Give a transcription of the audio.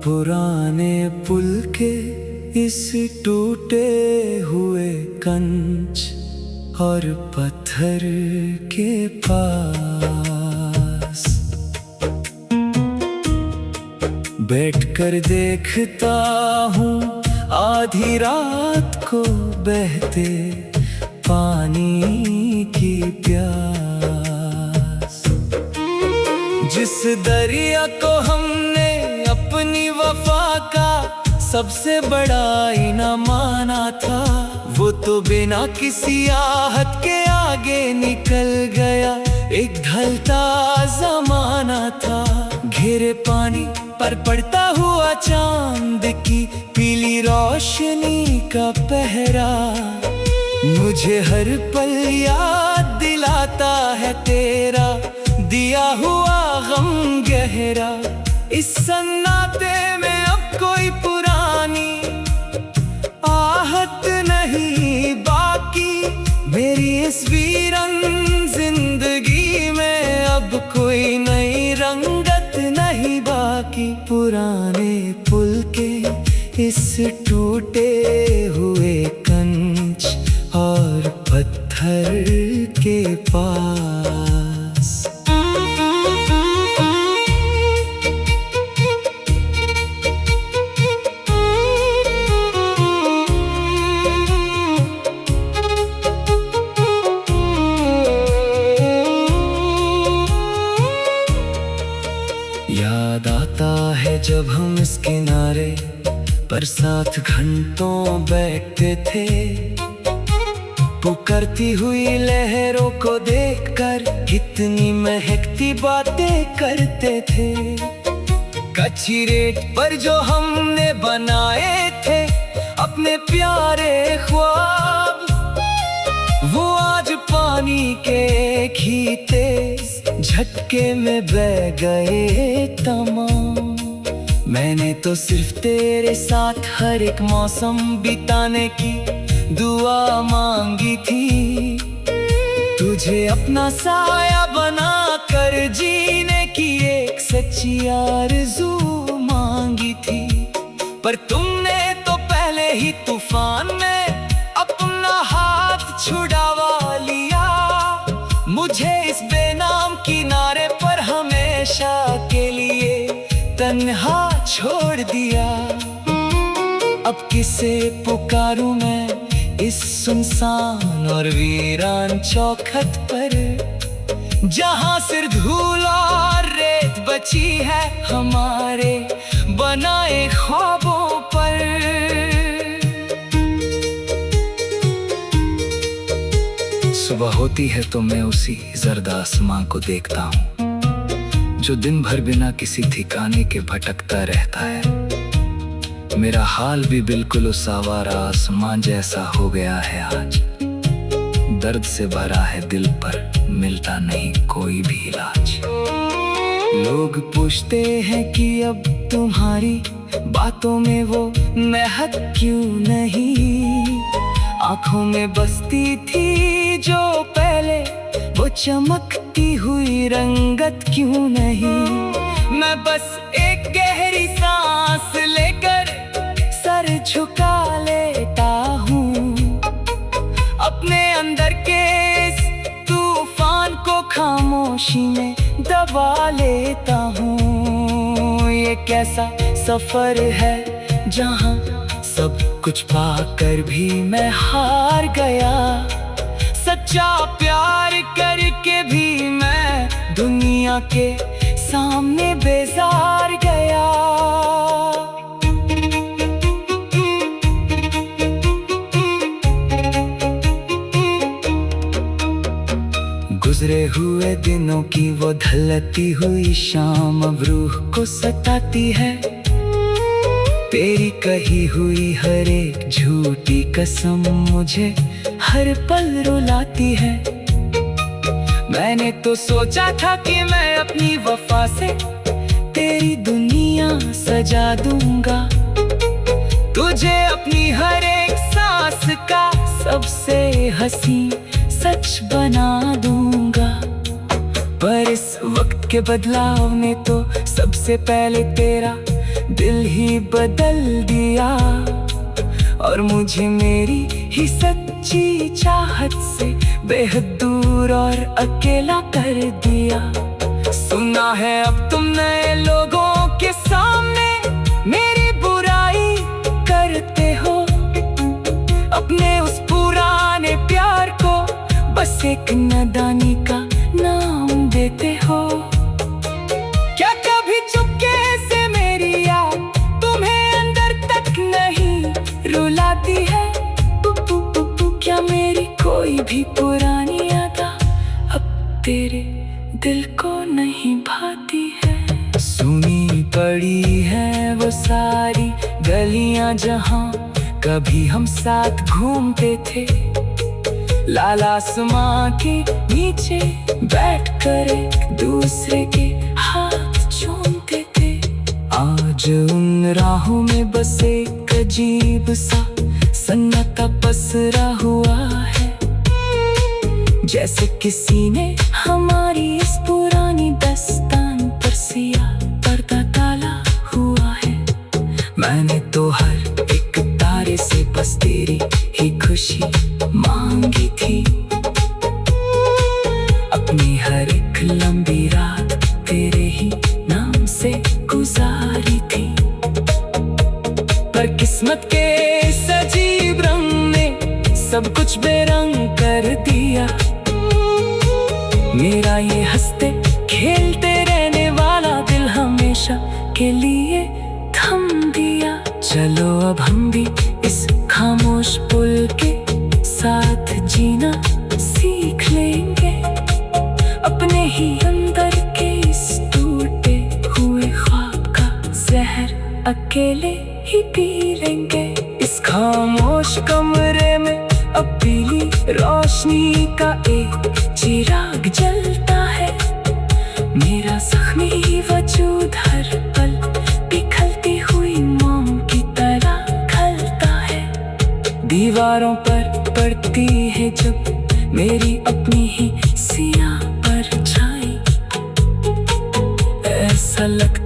पुराने पुल के इस टूटे हुए कंच और पत्थर के पास बैठकर देखता हूँ आधी रात को बहते पानी की प्यास। जिस दरिया को हमने अपनी वफा का सबसे बड़ा इनाम माना था, वो तो बिना किसी आहट के आगे निकल गया। एक ढलता ज़माना था, घेरे पानी पर पड़ता हुआ चांद की पीली रोशनी का पहरा मुझे हर पल याद दिलाता है तेरा दिया हुआ गम गहरा। इस सन्नाटे में अब कोई पुरानी आहट नहीं बाकी, मेरी इस वीरन जिंदगी में अब कोई नई रंगत नहीं बाकी। पुराने पुल के इस टूटे हुए कंच और पत्थर के पास। याद आता है जब हम इस किनारे पर साथ घंटों बैठते थे, पुकारती हुई लहरों को देखकर कितनी महकती बातें करते थे। कच्ची रेत पर जो हमने बनाए थे अपने प्यारे ख्वाब, वो आज पानी के खीते झटके में बह गए तमाम। मैंने तो सिर्फ तेरे साथ हर एक मौसम बिताने की दुआ मांगी थी, तुझे अपना साया बना कर जीने की एक सच्ची आरज़ू मांगी थी। पर तुमने तो पहले ही तूफान में अपना हाथ छुड़ावा लिया, मुझे इस बेनाम किनारे पर हमेशा के लिए तन्हा छोड़ दिया। अब किसे पुकारूं मैं इस सुनसान और वीरान चौखट पर, जहां सिर्फ धूल और रेत बची है हमारे बनाए ख्वाबों पर। सुबह होती है तो मैं उसी जर्द आसमां को देखता हूँ जो दिन भर बिना किसी ठिकाने के भटकता रहता है। मेरा हाल भी बिल्कुल उस आवारा आसमां जैसा हो गया है आज। दर्द से भरा है दिल पर मिलता नहीं कोई भी इलाज। लोग पूछते हैं कि अब तुम्हारी बातों में वो महक क्यों नहीं, आंखों में बसती थी जो पहले वो चमकती हुई रंगत क्यों नहीं। मैं बस एक गहरी सांस लेकर सर झुका लेता हूँ, अपने अंदर के इस तूफान को खामोशी में दबा लेता हूँ। ये कैसा सफर है जहाँ सब कुछ पाकर भी मैं हार गया, सच्चा प्यार करके भी मैं दुनिया के सामने बेजार गया। गुजरे हुए दिनों की वो ढलती हुई शाम अब रूह को सताती है, तेरी कही हुई हर एक झूठी कसम मुझे हर पल रुलाती है। मैंने तो सोचा था कि मैं अपनी वफा से तेरी दुनिया सजा दूंगा, तुझे अपनी हर एक सांस का सबसे हंसी सच बना दूंगा। पर इस वक्त के बदलाव ने तो सबसे पहले तेरा दिल ही बदल दिया और मुझे मेरी ही सच्ची चाहत से बेहद दूर और अकेला कर दिया। सुना है अब तुम नए लोगों के सामने मेरी बुराई करते हो, अपने उस पुराने प्यार को बस एक नादानी का नाम देते हो। क्या कभी चुपके से मेरी याद तुम्हें अंदर तक नहीं रुलाती है? क्या मेरी कोई भी पुरानी याद अब तेरे दिल को नहीं भाती है? सुनी पड़ी है वो सारी गलियां जहां कभी हम साथ घूमते थे, लाल आसमां के नीचे बैठकर एक दूसरे के हाथ चूमते थे। आज उन राहों में बस एक अजीब सा सन्नाटा पसरा हुआ है, जैसे किसी ने हमारी इस पुरानी दास्तान पर सिया पर्दा डाला हुआ है। मैंने तो हर एक तारे से बस तेरी ही खुशी मांगी थी, अपनी हर एक लंबी रात तेरे ही नाम से गुजारी थी। पर किस्मत के इस अजीब रंग ने सब कुछ बेरंग कर दिया। मेरा ये हंसते खेलते रहने वाला दिल हमेशा के लिए थम दिया। चलो अब हम भी इस खामोश पुल के साथ जीना सीख लेंगे, अपने ही अंदर के इस टूटे हुए ख्वाब का जहर अकेले ही पी लेंगे। इस खामोश कमरे में अब पीली रोशनी का एक चिराग जलता है, मेरा जख्मी वजूद हर पल पिघलती हुई मोम की तरह खलता है। दीवारों पर पड़ती है जब मेरी अपनी ही सियाह परछाई, ऐसा लगता